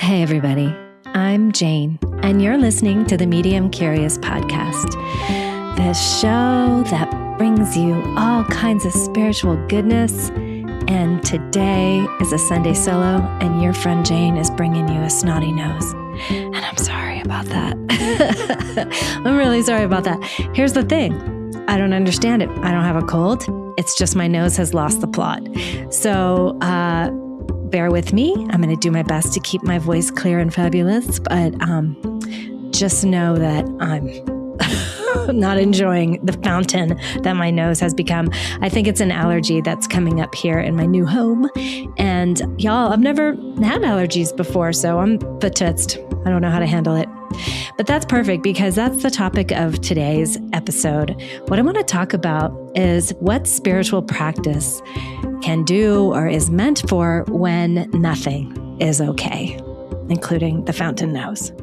Hey, everybody. I'm Jane, and you're listening to the Medium Curious podcast, the show that brings you all kinds of spiritual goodness. And today is a Sunday solo, and your friend Jane is bringing you a snotty nose. And I'm sorry about that. I'm really sorry about that. Here's the thing. I don't understand it. I don't have a cold. It's just my nose has lost the plot. So, bear with me. I'm going to do my best to keep my voice clear and fabulous, but just know that I'm not enjoying the fountain that my nose has become. I think it's an allergy that's coming up here in my new home. And y'all, I've never had allergies before, so I'm betutzt. I don't know how to handle it. But that's perfect because that's the topic of today's episode. What I want to talk about is what spiritual practice can do or is meant for when nothing is okay, including the fountain nose.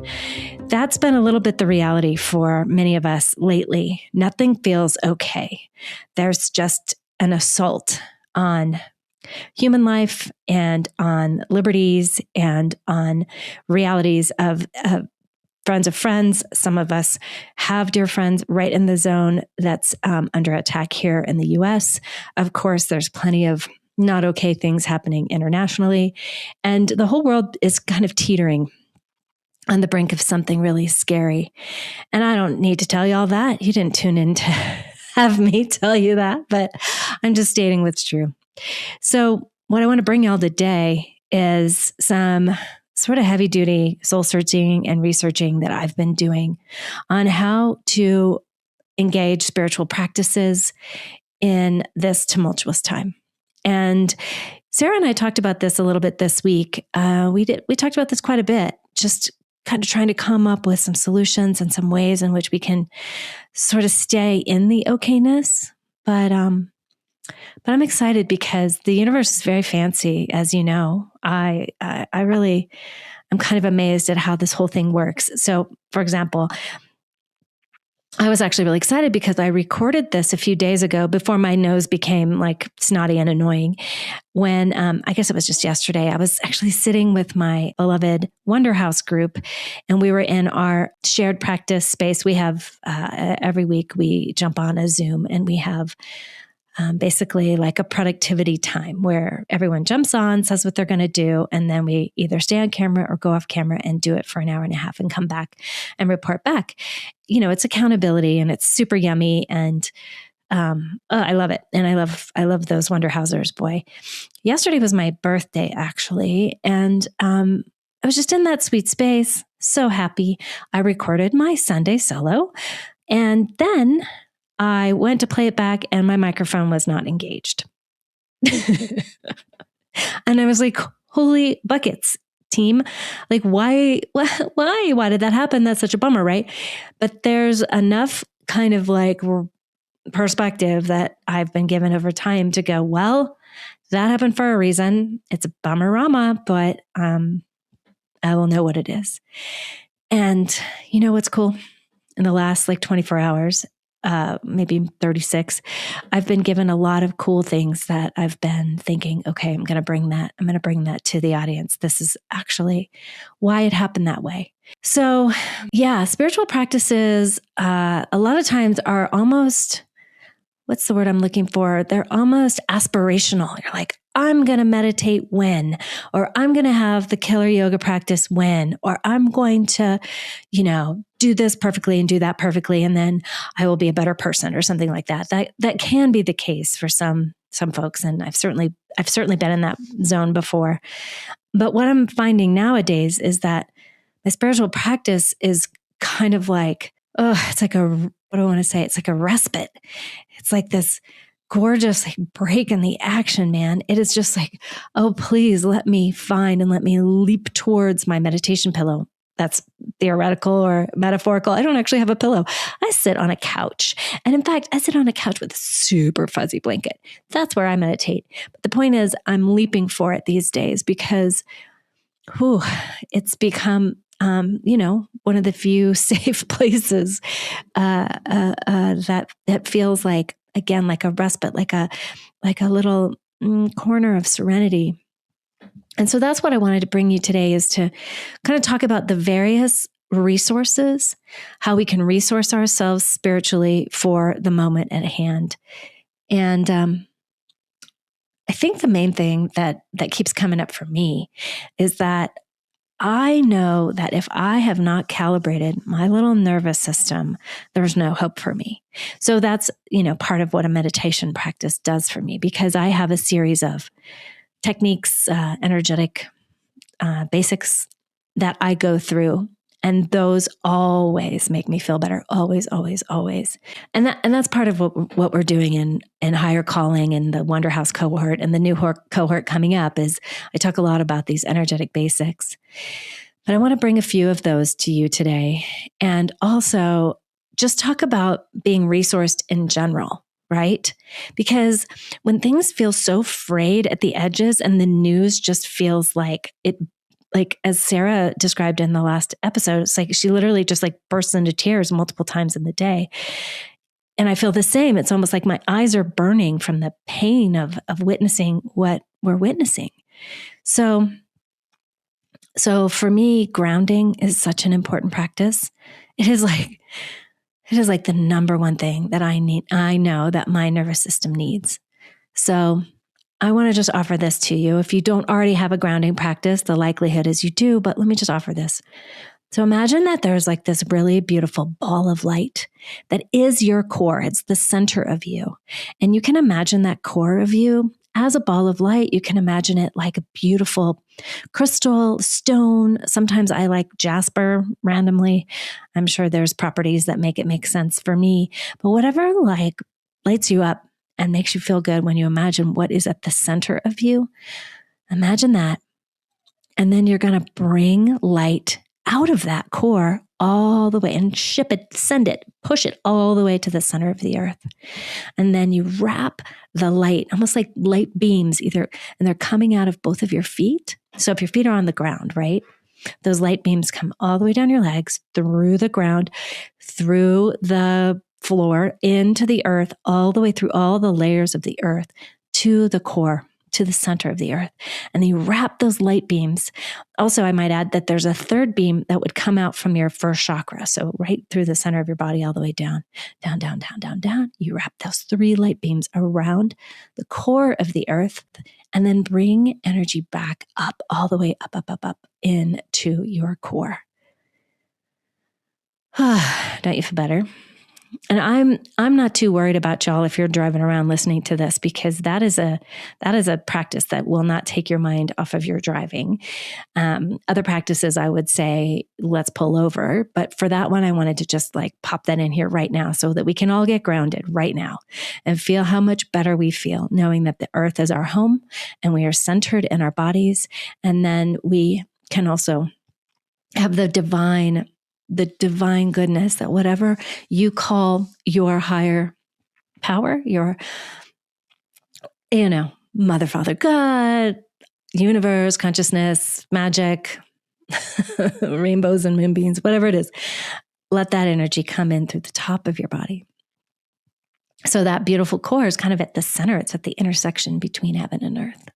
That's been a little bit the reality for many of us lately. Nothing feels okay. There's just an assault on human life and on liberties and on realities of friends of friends. Some of us have dear friends right in the zone that's under attack here in the US. Of course, there's plenty of not okay things happening internationally. And the whole world is kind of teetering on the brink of something really scary. And I don't need to tell you all that. You didn't tune in to have me tell you that, but I'm just stating what's true. So what I want to bring y'all today is some sort of heavy duty soul searching and researching that I've been doing on how to engage spiritual practices in this tumultuous time. And Sarah and I talked about this a little bit this week. We talked about this quite a bit, just kind of trying to come up with some solutions and some ways in which we can sort of stay in the okayness. But I'm excited because the universe is very fancy, as you know. I'm kind of amazed at how this whole thing works. So, for example, I was actually really excited because I recorded this a few days ago before my nose became like snotty and annoying. When, I guess it was just yesterday, I was actually sitting with my beloved Wonder House group, and we were in our shared practice space. We have, every week we jump on a Zoom and we have basically like a productivity time where everyone jumps on, says what they're going to do, and then we either stay on camera or go off camera and do it for an hour and a half and come back and report back. You know, it's accountability and it's super yummy, and I love it. And I love those Wonderhousers, boy. Yesterday was my birthday, actually, and I was just in that sweet space, so happy. I recorded my Sunday solo, and then I went to play it back and my microphone was not engaged. And I was like, holy buckets, team. Like, why did that happen? That's such a bummer, right? But there's enough kind of like perspective that I've been given over time to go, well, that happened for a reason. It's a bummer-rama, but I will know what it is. And you know what's cool? In the last like 24 hours, maybe 36, I've been given a lot of cool things that I've been thinking, okay, I'm going to bring that to the audience. This is actually why it happened that way. So yeah, spiritual practices, a lot of times are almost, what's the word I'm looking for? They're almost aspirational. You're like, I'm going to meditate when, or I'm going to have the killer yoga practice when, or I'm going to, do this perfectly and do that perfectly, and then I will be a better person or something like that. That can be the case for some folks, and I've certainly been in that zone before. But what I'm finding nowadays is that my spiritual practice is kind of like, it's like what do I want to say? It's like a respite. It's like this gorgeous like break in the action, man. It is just like, oh, please let me find and let me leap towards my meditation pillow. That's theoretical or metaphorical. I don't actually have a pillow. I sit on a couch. And in fact, I sit on a couch with a super fuzzy blanket. That's where I meditate. But the point is, I'm leaping for it these days because it's become, one of the few safe places that feels like, again, like a respite, like a little corner of serenity And so that's what I wanted to bring you today, is to kind of talk about the various resources, how we can resource ourselves spiritually for the moment at hand. And I think the main thing that keeps coming up for me is that I know that if I have not calibrated my little nervous system, there's no hope for me. So that's, part of what a meditation practice does for me, because I have a series of techniques, energetic basics that I go through. And those always make me feel better. Always, always, always. And that's part of what we're doing in Higher Calling and the Wonder House cohort and the new cohort coming up. Is I talk a lot about these energetic basics. But I want to bring a few of those to you today, and also just talk about being resourced in general, right? Because when things feel so frayed at the edges and the news just feels like it, like as Sarah described in the last episode, it's like she literally just like bursts into tears multiple times in the day. And I feel the same. It's almost like my eyes are burning from the pain of witnessing what we're witnessing. So for me, grounding is such an important practice. It is like the number one thing that I know that my nervous system needs. So I want to just offer this to you. If you don't already have a grounding practice, the likelihood is you do, but let me just offer this. So imagine that there's like this really beautiful ball of light that is your core. It's the center of you. And you can imagine that core of you as a ball of light. You can imagine it like a beautiful crystal, stone. Sometimes I like jasper randomly. I'm sure there's properties that make it make sense for me. But whatever like lights you up and makes you feel good when you imagine what is at the center of you, imagine that. And then you're going to bring light out of that core all the way and send it, push it all the way to the center of the earth. And then you wrap the light, almost like light beams and they're coming out of both of your feet. So if your feet are on the ground, right? Those light beams come all the way down your legs, through the ground, through the floor, into the earth, all the way through all the layers of the earth to the core, to the center of the earth. And then you wrap those light beams. Also, I might add that there's a third beam that would come out from your first chakra. So right through the center of your body, all the way down, down, down, down, down, down. You wrap those 3 light beams around the core of the earth, and then bring energy back up, all the way up, up, up, up into your core. Don't you feel better? And I'm not too worried about y'all if you're driving around listening to this, because that is a practice that will not take your mind off of your driving. Other practices, I would say, let's pull over. But for that one, I wanted to just like pop that in here right now so that we can all get grounded right now and feel how much better we feel knowing that the earth is our home and we are centered in our bodies. And then we can also have the divine goodness that whatever you call your higher power, your, mother, father, God, universe, consciousness, magic, rainbows and moonbeams, whatever it is, let that energy come in through the top of your body. So that beautiful core is kind of at the center. It's at the intersection between heaven and earth.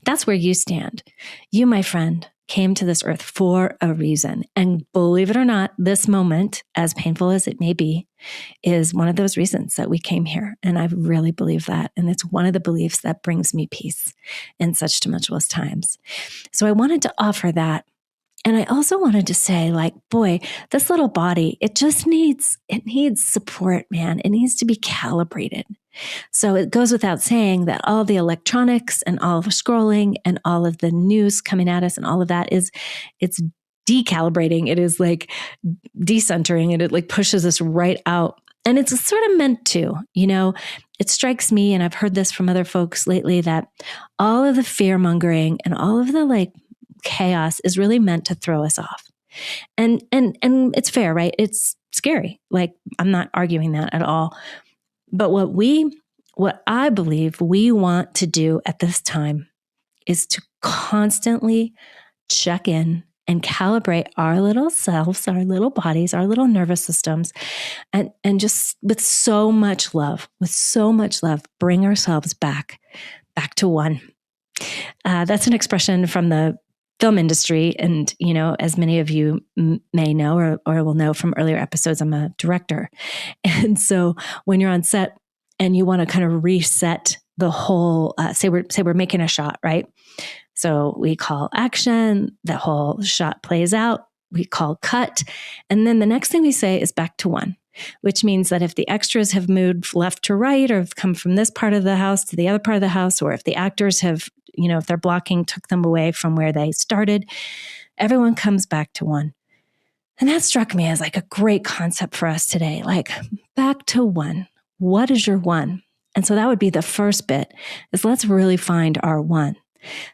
That's where you stand. You, my friend, came to this earth for a reason. And believe it or not, this moment, as painful as it may be, is one of those reasons that we came here. And I really believe that. And it's one of the beliefs that brings me peace in such tumultuous times. So I wanted to offer that. And I also wanted to say, like, boy, this little body, it needs support, man. It needs to be calibrated. So it goes without saying that all the electronics and all of the scrolling and all of the news coming at us and all of that it's decalibrating. It is like decentering, and it like pushes us right out. And it's sort of meant to, it strikes me, and I've heard this from other folks lately, that all of the fear mongering and all of the like chaos is really meant to throw us off. And it's fair, right? It's scary. Like, I'm not arguing that at all. But what I believe we want to do at this time is to constantly check in and calibrate our little selves, our little bodies, our little nervous systems, and just with so much love, bring ourselves back to one. That's an expression from the film industry. And, as many of you may know or will know from earlier episodes, I'm a director. And so when you're on set and you want to kind of reset the whole, say we're making a shot, right? So we call action, the whole shot plays out, we call cut. And then the next thing we say is back to one, which means that if the extras have moved left to right or have come from this part of the house to the other part of the house, or if the actors have, if their blocking took them away from where they started, everyone comes back to one. And that struck me as like a great concept for us today, like back to one. What is your one? And so that would be the first bit, is let's really find our one.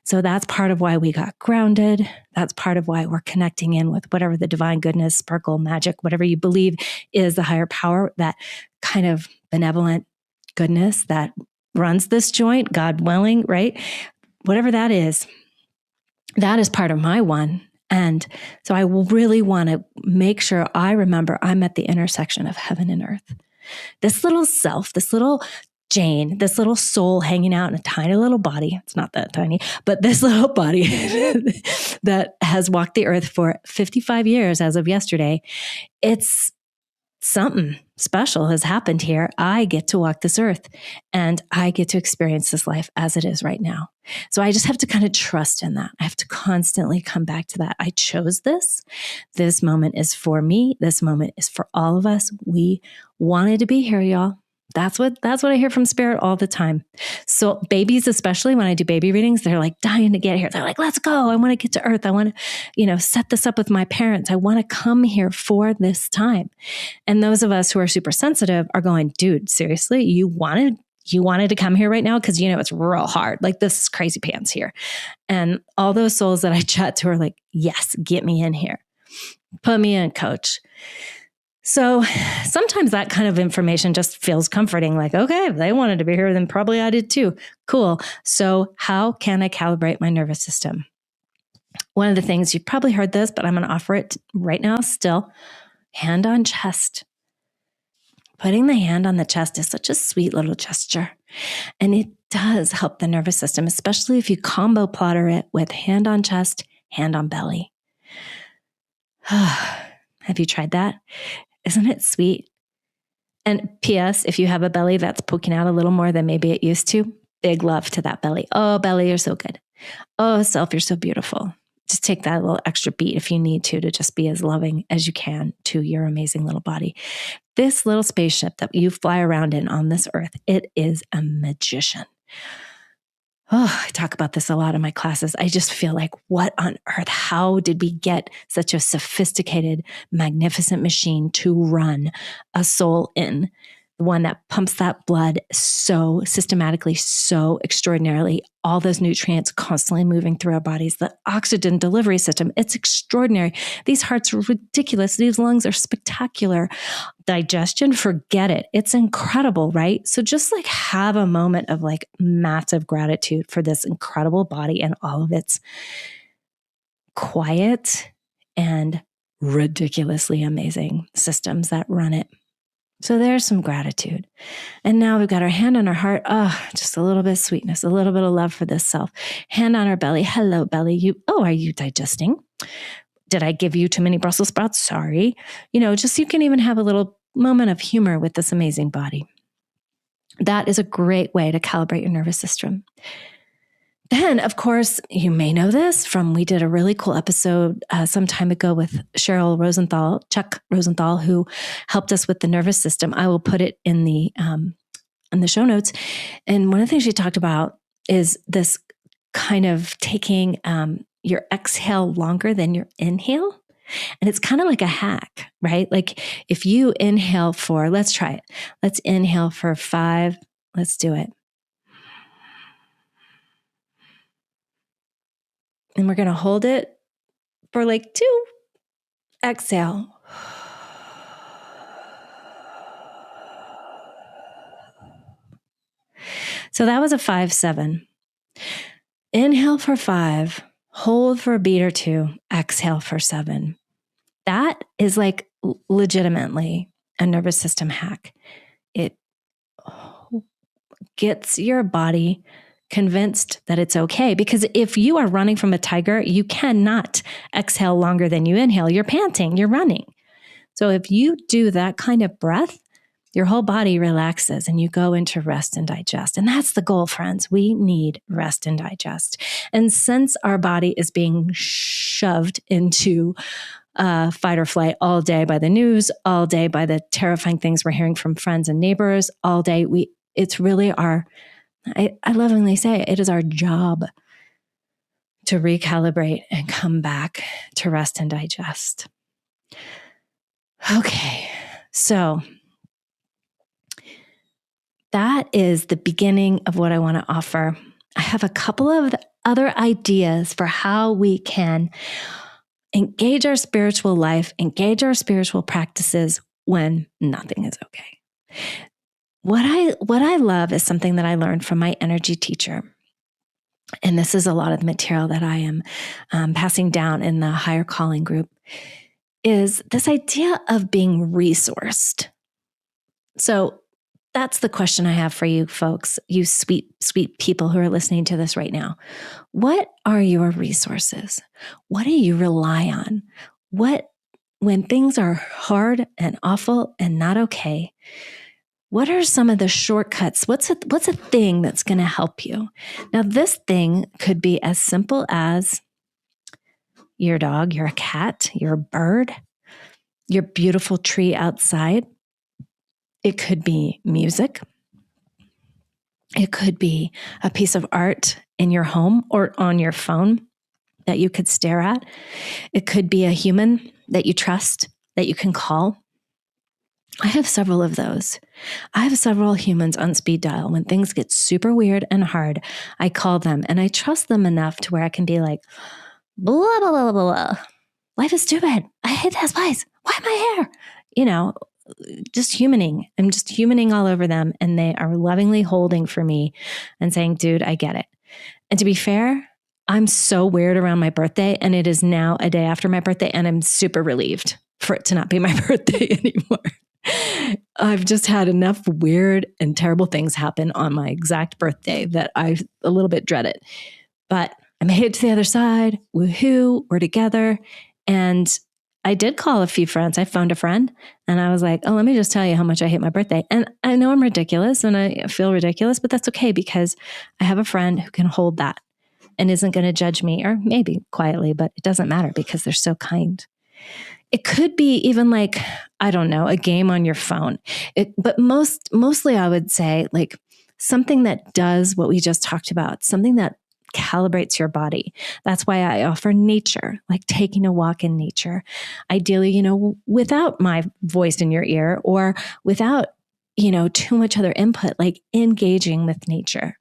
So that's part of why we got grounded. That's part of why we're connecting in with whatever the divine goodness, sparkle, magic, whatever you believe is the higher power, that kind of benevolent goodness that runs this joint, God willing, right? Whatever that is part of my one. And so I really want to make sure I remember I'm at the intersection of heaven and earth. This little self, this little Jane, this little soul hanging out in a tiny little body. It's not that tiny, but this little body that has walked the earth for 55 years as of yesterday. It's something special has happened here. I get to walk this earth and I get to experience this life as it is right now. So I just have to kind of trust in that. I have to constantly come back to that. I chose this. This moment is for me. This moment is for all of us. We wanted to be here, y'all. That's what I hear from spirit all the time. So babies, especially when I do baby readings, they're like dying to get here. They're like, let's go. I want to get to earth. I want to, set this up with my parents. I want to come here for this time. And those of us who are super sensitive are going, dude, seriously, you wanted to come here right now? Because, it's real hard. Like, this is crazy pants here. And all those souls that I chat to are like, yes, get me in here. Put me in, coach. So sometimes that kind of information just feels comforting. Like, okay, if they wanted to be here, then probably I did too. Cool. So how can I calibrate my nervous system? One of the things, you've probably heard this, but I'm going to offer it right now still. Hand on chest. Putting the hand on the chest is such a sweet little gesture. And it does help the nervous system, especially if you combo plotter it with hand on chest, hand on belly. Have you tried that? Isn't it sweet? And P.S., if you have a belly that's poking out a little more than maybe it used to, big love to that belly. Oh, belly, you're so good. Oh, self, you're so beautiful. Just take that little extra beat if you need to just be as loving as you can to your amazing little body. This little spaceship that you fly around in on this earth, it is a magician. Oh, I talk about this a lot in my classes. I just feel like, what on earth? How did we get such a sophisticated, magnificent machine to run a soul in? The one that pumps that blood so systematically, so extraordinarily, all those nutrients constantly moving through our bodies, the oxygen delivery system, it's extraordinary. These hearts are ridiculous. These lungs are spectacular. Digestion, forget it. It's incredible, right? So just like have a moment of like massive gratitude for this incredible body and all of its quiet and ridiculously amazing systems that run it. So there's some gratitude. And now we've got our hand on our heart. Oh, just a little bit of sweetness, a little bit of love for this self. Hand on our belly. Hello, belly. Are you digesting? Did I give you too many Brussels sprouts? Sorry. Just you can even have a little moment of humor with this amazing body. That is a great way to calibrate your nervous system. Then, of course, you may know this from, we did a really cool episode some time ago with Chuck Rosenthal, who helped us with the nervous system. I will put it in the show notes. And one of the things she talked about is this kind of taking your exhale longer than your inhale. And it's kind of like a hack, right? Like if you inhale for, let's try it. Let's inhale for 5. Let's do it. And we're going to hold it for like 2. Exhale. So that was a 5-7. Inhale for 5, hold for a beat or 2, exhale for 7. That is like legitimately a nervous system hack. It gets your body convinced that it's okay. Because if you are running from a tiger, you cannot exhale longer than you inhale. You're panting, you're running. So if you do that kind of breath, your whole body relaxes and you go into rest and digest. And that's the goal, friends. We need rest and digest. And since our body is being shoved into fight or flight all day by the news, all day by the terrifying things we're hearing from friends and neighbors, all day, it's really I lovingly say it is our job to recalibrate and come back to rest and digest. Okay, so that is the beginning of what I want to offer. I have a couple of other ideas for how we can engage our spiritual life, engage our spiritual practices when nothing is okay. What I love is something that I learned from my energy teacher. And this is a lot of the material that I am passing down in the higher calling group, is this idea of being resourced. So that's the question I have for you folks, you sweet, sweet people who are listening to this right now. What are your resources? What do you rely on? When things are hard and awful and not okay, what are some of the shortcuts? What's a thing that's going to help you? Now, this thing could be as simple as your dog, your cat, your bird, your beautiful tree outside. It could be music. It could be a piece of art in your home or on your phone that you could stare at. It could be a human that you trust, that you can call. I have several of those. I have several humans on speed dial. When things get super weird and hard, I call them and I trust them enough to where I can be like, blah, blah, blah, blah, blah. Life is stupid. I hate this place. Why am I here? Just humaning. I'm just humaning all over them. And they are lovingly holding for me and saying, dude, I get it. And to be fair, I'm so weird around my birthday. And it is now a day after my birthday. And I'm super relieved for it to not be my birthday anymore. I've just had enough weird and terrible things happen on my exact birthday that I a little bit dread it. But I made it to the other side. Woohoo, we're together. And I did call a few friends. I phoned a friend and I was like, oh, let me just tell you how much I hate my birthday. And I know I'm ridiculous and I feel ridiculous, but that's okay because I have a friend who can hold that and isn't going to judge me, or maybe quietly, but it doesn't matter because they're so kind. It could be even like, I don't know, a game on your phone. But mostly I would say like something that does what we just talked about, something that calibrates your body. That's why I offer nature, like taking a walk in nature. Ideally, without my voice in your ear or without, too much other input, like engaging with nature.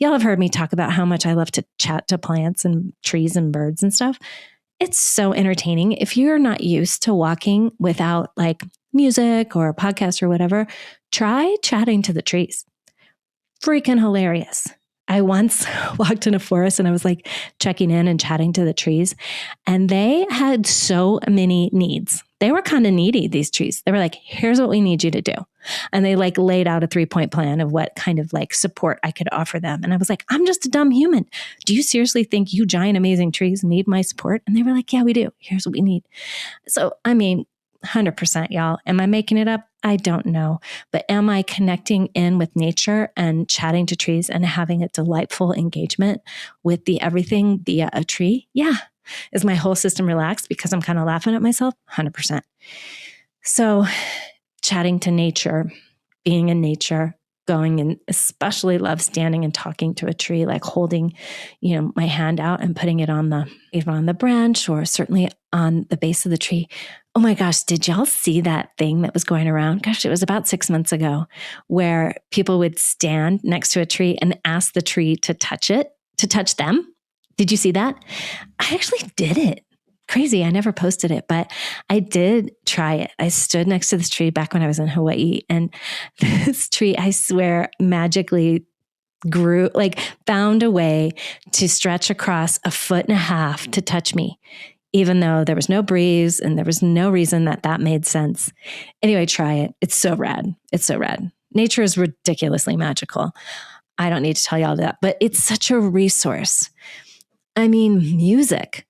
Y'all have heard me talk about how much I love to chat to plants and trees and birds and stuff. It's so entertaining. If you're not used to walking without like music or a podcast or whatever, try chatting to the trees. Freaking hilarious. I once walked in a forest and I was like checking in and chatting to the trees, and they had so many needs. They were kind of needy, these trees. They were like, here's what we need you to do. And they like laid out a 3-point plan of what kind of like support I could offer them. And I was like, I'm just a dumb human. Do you seriously think you giant, amazing trees need my support? And they were like, yeah, we do. Here's what we need. So, 100%, y'all. Am I making it up? I don't know. But am I connecting in with nature and chatting to trees and having a delightful engagement with the everything via a tree? Yeah. Is my whole system relaxed because I'm kind of laughing at myself? 100%. So chatting to nature, being in nature, going and especially love standing and talking to a tree, like holding, my hand out and putting it on the branch or certainly on the base of the tree. Oh my gosh, did y'all see that thing that was going around? Gosh, it was about 6 months ago where people would stand next to a tree and ask the tree to touch them. Did you see that? I actually did it. Crazy. I never posted it, but I did try it. I stood next to this tree back when I was in Hawaii, and this tree, I swear, magically grew, found a way to stretch across 1.5 feet to touch me, even though there was no breeze and there was no reason that made sense. Anyway, try it. It's so rad. It's so rad. Nature is ridiculously magical. I don't need to tell you all that, but it's such a resource. I mean, music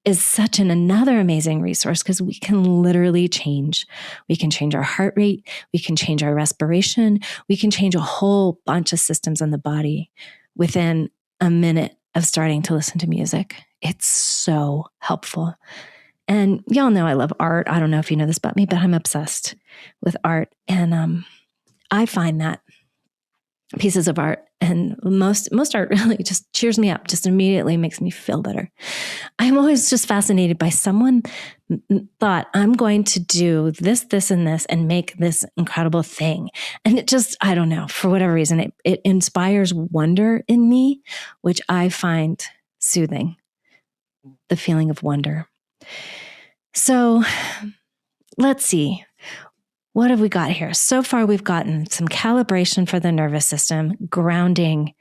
is such another amazing resource because we can literally change. We can change our heart rate. We can change our respiration. We can change a whole bunch of systems in the body within a minute of starting to listen to music. It's so helpful. And y'all know I love art. I don't know if you know this about me, but I'm obsessed with art. And I find that pieces of art and most art really just cheers me up, just immediately makes me feel better. I'm always just fascinated by someone thought, I'm going to do this, this, and this, and make this incredible thing. And it just, I don't know, for whatever reason, it inspires wonder in me, which I find soothing, the feeling of wonder. So let's see. What have we got here? So far, we've gotten some calibration for the nervous system, grounding,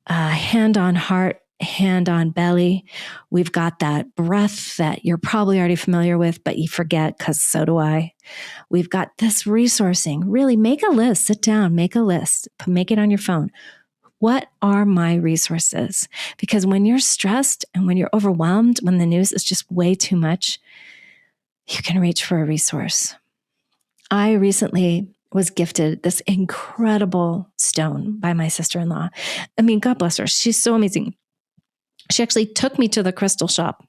hand on heart, hand on belly. We've got that breath that you're probably already familiar with, but you forget because so do I. We've got this resourcing. Really make a list, sit down, make a list, make it on your phone. What are my resources? Because when you're stressed and when you're overwhelmed, when the news is just way too much, you can reach for a resource. I recently was gifted this incredible stone by my sister-in-law. I mean, God bless her. She's so amazing. She actually took me to the crystal shop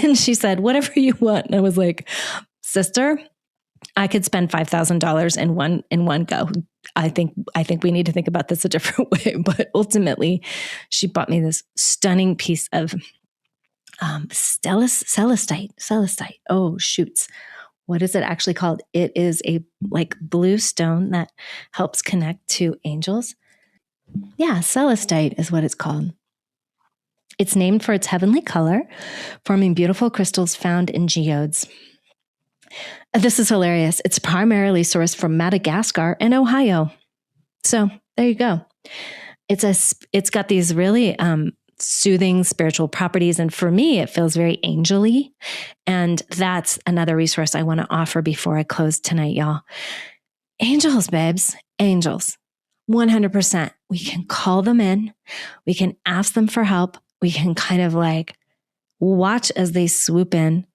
and she said, whatever you want. And I was like, sister, I could spend $5,000 in one go. I think we need to think about this a different way. But ultimately, she bought me this stunning piece of celestite. Oh, shoots. What is it actually called? It is a blue stone that helps connect to angels. Yeah, celestite is what it's called. It's named for its heavenly color, forming beautiful crystals found in geodes. This is hilarious. It's primarily sourced from Madagascar and Ohio. So there you go. It's got these really soothing spiritual properties. And for me, it feels very angel-y. And that's another resource I want to offer before I close tonight, y'all. Angels, babes, angels, 100%. We can call them in. We can ask them for help. We can kind of watch as they swoop in.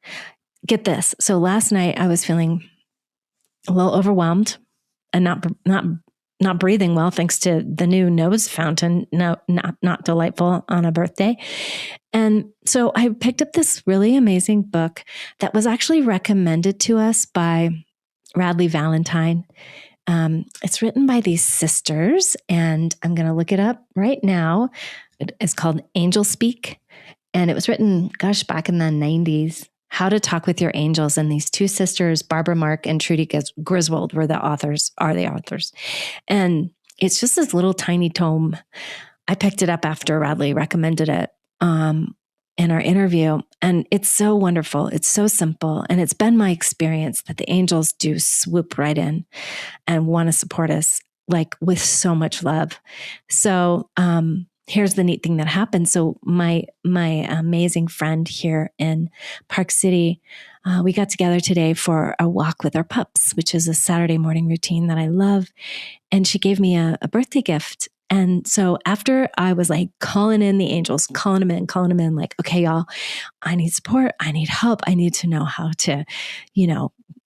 Get this. So last night I was feeling a little overwhelmed and not breathing well, thanks to the new nose fountain. No, not delightful on a birthday. And so I picked up this really amazing book that was actually recommended to us by Radley Valentine. It's written by these sisters, and I'm going to look it up right now. It's called Angel Speak, and it was written, back in the 90s. How to Talk with Your Angels. And these two sisters, Barbara Mark and Trudy Griswold, are the authors. And it's just this little tiny tome. I picked it up after Radley recommended it in our interview. And it's so wonderful. It's so simple. And it's been my experience that the angels do swoop right in and want to support us with so much love. So, here's the neat thing that happened. So my amazing friend here in Park City, we got together today for a walk with our pups, which is a Saturday morning routine that I love. And she gave me a birthday gift. And so after I was calling in the angels, calling them in, okay, y'all, I need support. I need help. I need to know how to,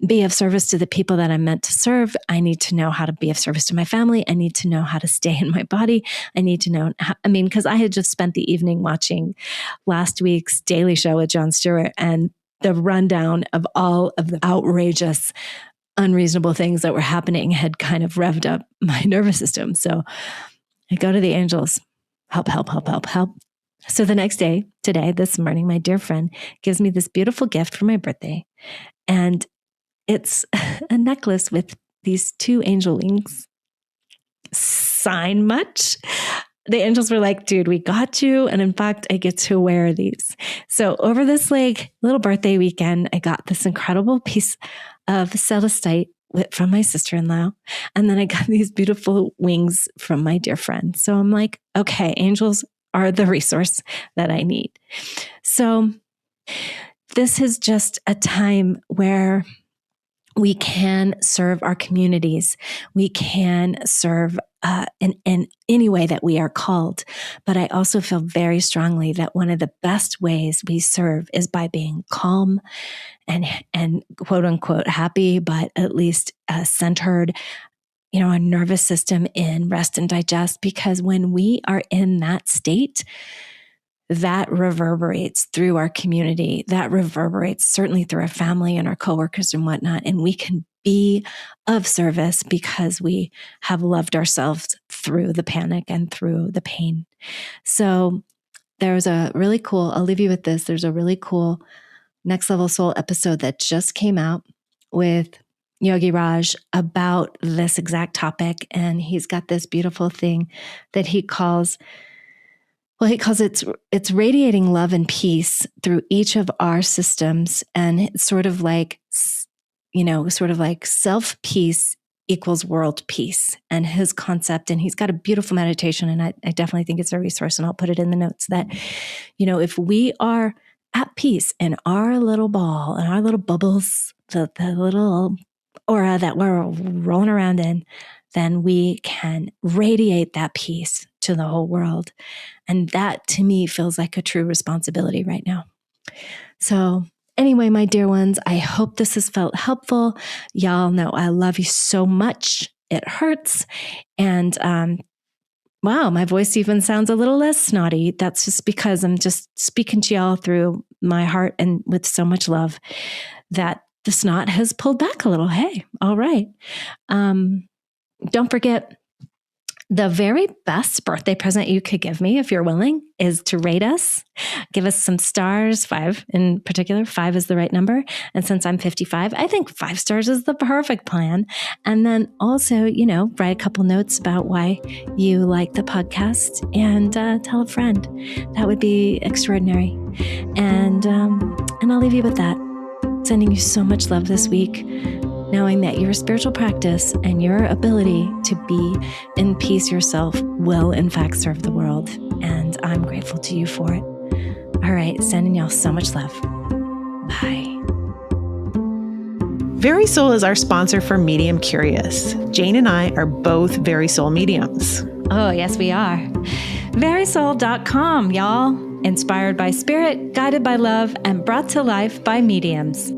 be of service to the people that I'm meant to serve. I need to know how to be of service to my family. I need to know how to stay in my body. I need to know, because I had just spent the evening watching last week's Daily Show with Jon Stewart and the rundown of all of the outrageous, unreasonable things that were happening had kind of revved up my nervous system. So I go to the angels, help. So the next day, this morning, my dear friend gives me this beautiful gift for my birthday. And it's a necklace with these two angel wings. Sign much? The angels were like, dude, we got you. And in fact, I get to wear these. So over this little birthday weekend, I got this incredible piece of celestite from my sister-in-law. And then I got these beautiful wings from my dear friend. So I'm like, okay, angels are the resource that I need. So this is just a time where We can serve our communities. We can serve in any way that we are called. But I also feel very strongly that one of the best ways we serve is by being calm and quote unquote happy, but at least centered, our nervous system in rest and digest. Because when we are in that state, that reverberates through our community. That reverberates certainly through our family and our coworkers and whatnot. And we can be of service because we have loved ourselves through the panic and through the pain. So there's a really cool, I'll leave you with this. There's a really cool Next Level Soul episode that just came out with Yogi Raj about this exact topic. And he's got this beautiful thing that he calls it's radiating love and peace through each of our systems. And it's sort of like self-peace equals world peace, and his concept. And he's got a beautiful meditation. And I definitely think it's a resource, and I'll put it in the notes that, if we are at peace in our little ball and our little bubbles, the little aura that we're rolling around in, then we can radiate that peace to the whole world. And that to me feels like a true responsibility right now. So anyway, my dear ones, I hope this has felt helpful. Y'all know I love you so much. It hurts. And wow, my voice even sounds a little less snotty. That's just because I'm just speaking to y'all through my heart and with so much love that the snot has pulled back a little. Hey, all right. Don't forget, the very best birthday present you could give me, if you're willing, is to rate us. Give us some stars, 5 in particular. 5 is the right number. And since I'm 55, I think 5 stars is the perfect plan. And then also, write a couple notes about why you like the podcast and tell a friend. That would be extraordinary. And I'll leave you with that. Sending you so much love this week, knowing that your spiritual practice and your ability to be in peace yourself will in fact serve the world. And I'm grateful to you for it. All right, sending y'all so much love. Bye. Very Soul is our sponsor for Medium Curious. Jane and I are both Very Soul mediums. Oh, yes, we are. verysoul.com, y'all. Inspired by spirit, guided by love, and brought to life by mediums.